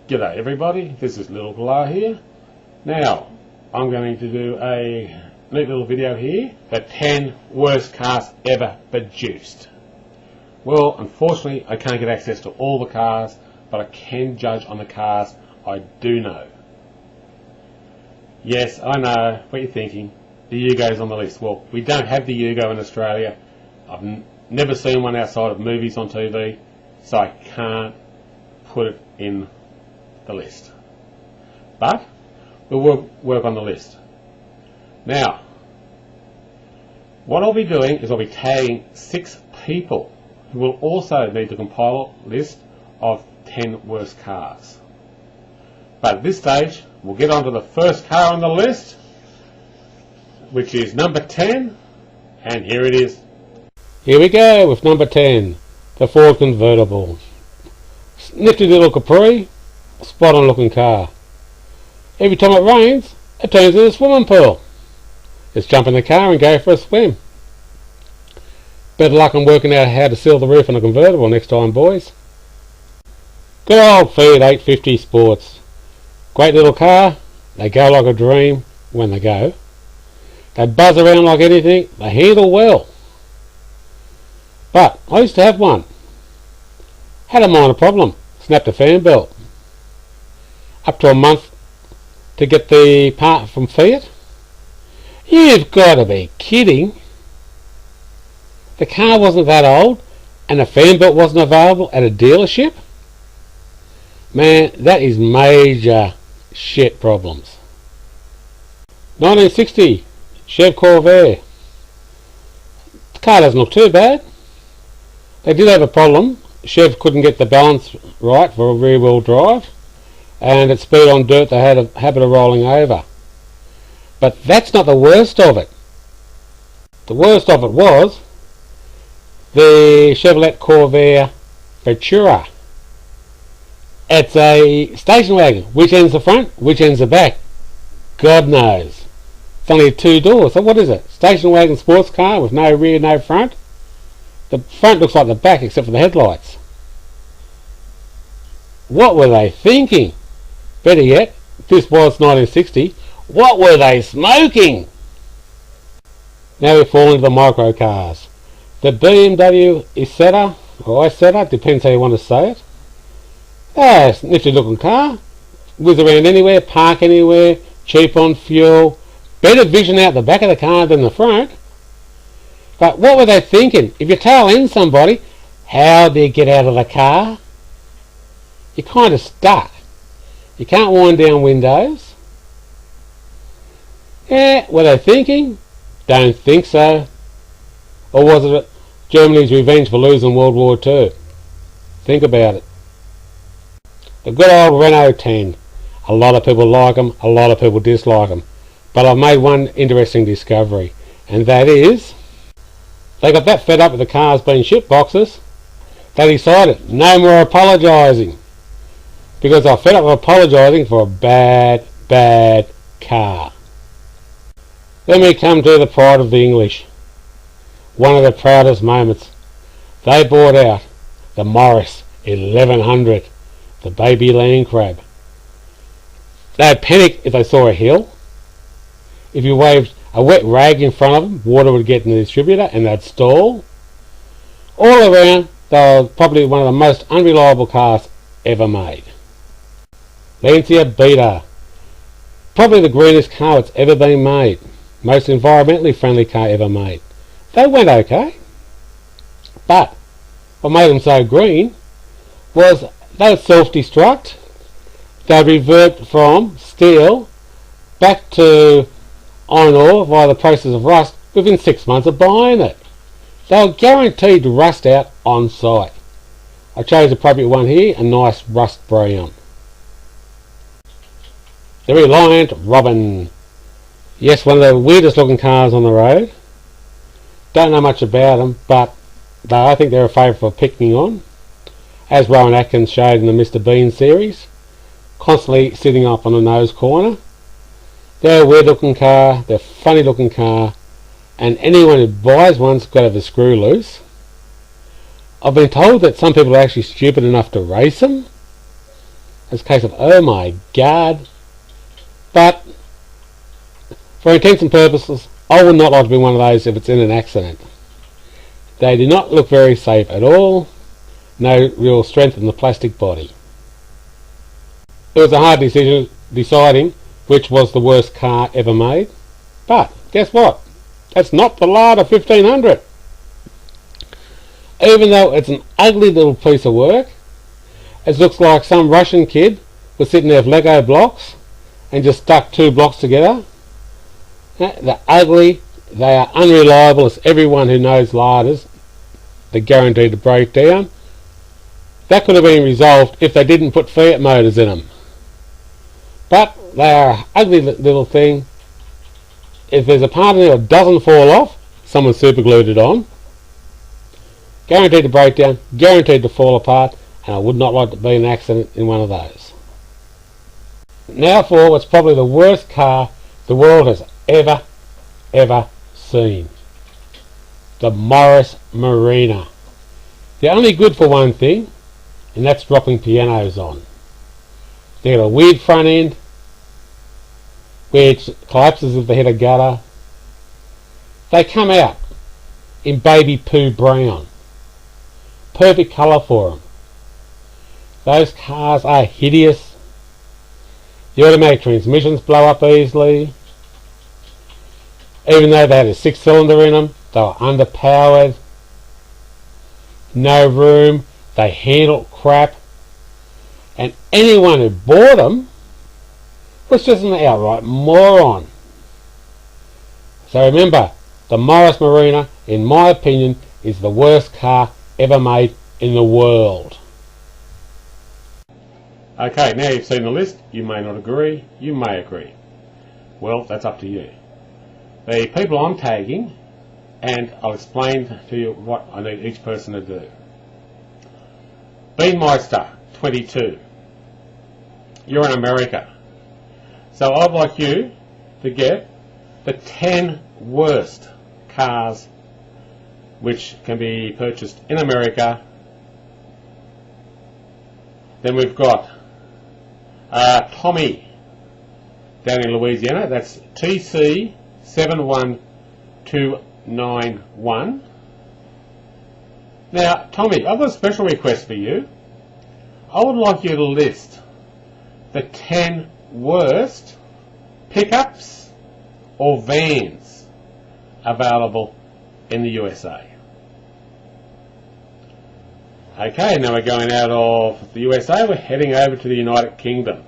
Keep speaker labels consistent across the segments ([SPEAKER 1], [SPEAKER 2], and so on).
[SPEAKER 1] G'day everybody, this is Little Galah here. Now, I'm going to do a neat little video here, the 10 worst cars ever produced. Well, unfortunately I can't get access to all the cars, but I can judge on the cars I do know. Yes, I know what you're thinking, the Yugo's on the list. Well, we don't have the Yugo in Australia. I've never seen one outside of movies on TV, so I can't put it in the list. But we'll work on the list. Now, what I'll be doing is I'll be tagging 6 people who will also need to compile a list of 10 worst cars. But at this stage, we'll get on to the first car on the list, which is number 10, and here it is.
[SPEAKER 2] Here we go with number 10, the Ford convertible. Nifty little Capri, spot on looking car. Every time it rains, it turns into a swimming pool. Let's jump in the car and go for a swim. Better luck on working out how to seal the roof on a convertible next time, boys. Good old Fiat 850 Sports. Great little car, they go like a dream when they go. They buzz around like anything, they handle well. But I used to have one. Had a minor problem, snapped a fan belt. Up to a month to get the part from Fiat. You've got to be kidding. The car wasn't that old and the fan belt wasn't available at a dealership? Man, that is major shit problems. 1960 Chev Corvair. The car doesn't look too bad. They did have a problem. Chev couldn't get the balance right for a rear wheel drive, and at speed on dirt they had a habit of rolling over. But that's not the worst of it. The worst of it was the Chevrolet Corvair Ventura. It's a station wagon. Which end's the front, which end's the back? God knows. It's only 2 doors, so what is it? Station wagon sports car with no rear, no front? The front looks like the back except for the headlights. What were they thinking? Better yet, this was 1960, what were they smoking? Now we fall into the micro cars. The BMW Isetta, or Isetta, depends how you want to say it. It's a nifty looking car. Whiz around anywhere, park anywhere, cheap on fuel, better vision out the back of the car than the front. But what were they thinking? If you tail end somebody, how do you get out of the car? You're kind of stuck. You can't wind down windows. Yeah, were they thinking? Don't think so. Or was it Germany's revenge for losing World War II? Think about it. The good old Renault 10. A lot of people like them, a lot of people dislike them. But I've made one interesting discovery, and that is, they got that fed up with the cars being shit boxes, they decided no more apologising. Because they're fed up with apologising for a bad, bad car. Then we come to the pride of the English. One of the proudest moments. They bought out the Morris 1100, the baby land crab. They'd panic if they saw a hill. If you waved a wet rag in front of them, water would get in the distributor and they'd stall. All around, they were probably one of the most unreliable cars ever made. Lancia Beta. Probably the greenest car that's ever been made. Most environmentally friendly car ever made. They went okay. But what made them so green was they would self-destruct. They'd revert from steel back to iron ore via the process of rust within 6 months of buying it. They were guaranteed to rust out on site. I chose the appropriate one here, a nice rust brown. The Reliant Robin. Yes, one of the weirdest looking cars on the road. Don't know much about them, but I think they're a favourite for picking on. As Rowan Atkins showed in the Mr. Bean series. Constantly sitting up on a nose corner. They're a weird looking car, they're a funny looking car, and anyone who buys one's got to have a screw loose. I've been told that some people are actually stupid enough to race them. It's a case of, oh my God. But for intents and purposes, I would not like to be one of those if it's in an accident. They do not look very safe at all. No real strength in the plastic body. It was a hard decision deciding which was the worst car ever made. But guess what? That's not the Lada 1500. Even though it's an ugly little piece of work, it looks like some Russian kid was sitting there with Lego blocks and just stuck two blocks together. They're ugly, they are unreliable, as everyone who knows Ladas, they're guaranteed to break down. That could have been resolved if they didn't put Fiat motors in them. But they are an ugly little thing. If there's a part in there that doesn't fall off, someone super glued it on. Guaranteed to break down, guaranteed to fall apart, and I would not like to be in an accident in one of those. Now for what's probably the worst car the world has ever seen. The Morris Marina. They're only good for one thing, and that's dropping pianos on. They've got a weird front end, which collapses if they hit a gutter. They come out in baby poo brown. Perfect colour for them. Those cars are hideous. The automatic transmissions blow up easily. Even though they had a 6-cylinder in them, they were underpowered. No room. They handled crap. And anyone who bought them was just an outright moron. So remember, the Morris Marina, in my opinion, is the worst car ever made in the world.
[SPEAKER 1] Okay, now you've seen the list. You may not agree, you may agree. Well, that's up to you. The people I'm tagging, and I'll explain to you what I need each person to do. Beanmeister 22. You're in America. So I'd like you to get the 10 worst cars which can be purchased in America. Then we've got Tommy down in Louisiana. That's TC 71291. Now, Tommy, I've got a special request for you. I would like you to list the 10 worst pickups or vans available in the USA. Okay, now we're going out of the USA, we're heading over to the United Kingdom.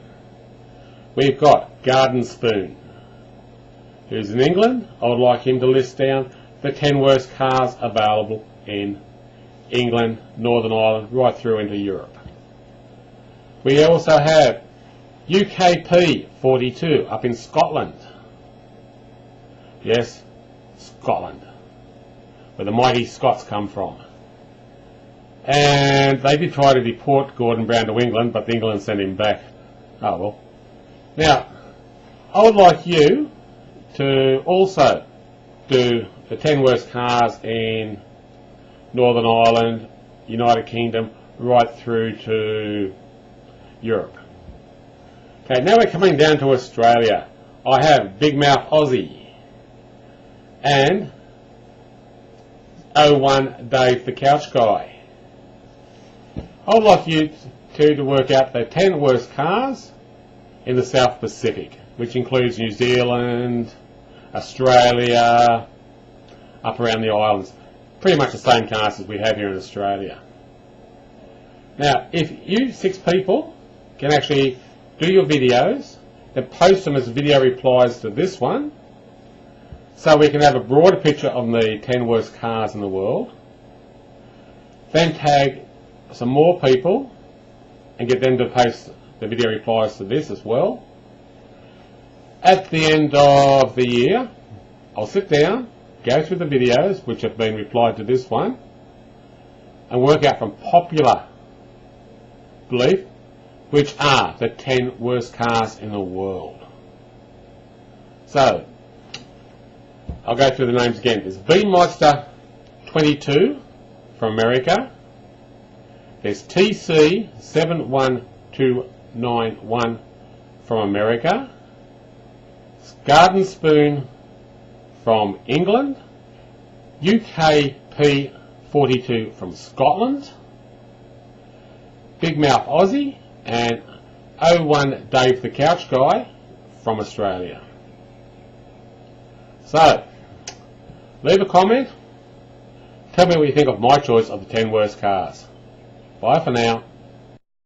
[SPEAKER 1] We've got Garden Spoon, who's in England. I would like him to list down the 10 worst cars available in England, Northern Ireland, right through into Europe. We also have UKP 42 up in Scotland. Yes, Scotland, where the mighty Scots come from. And they did try to deport Gordon Brown to England, but England sent him back. Oh well. Now, I would like you to also do the 10 worst cars in Northern Ireland, United Kingdom, right through to Europe. Okay, now we're coming down to Australia. I have Big Mouth Aussie and 01 Dave the Couch Guy. I would like you to work out the 10 worst cars in the South Pacific, which includes New Zealand, Australia, up around the islands. Pretty much the same cars as we have here in Australia. Now, if you 6 people can actually do your videos and post them as video replies to this one, so we can have a broader picture of the 10 worst cars in the world, then tag some more people and get them to post the video replies to this as well. At the end of the year, I'll sit down, go through the videos which have been replied to this one, and work out from popular belief which are the 10 worst cars in the world. So, I'll go through the names again. There's Beanmeister 22 from America. There's TC 71291 291 from America, Garden Spoon from England, UK P42 from Scotland, Big Mouth Aussie, and 01 Dave the Couch Guy from Australia. So, leave a comment. Tell me what you think of my choice of the 10 worst cars. Bye for now.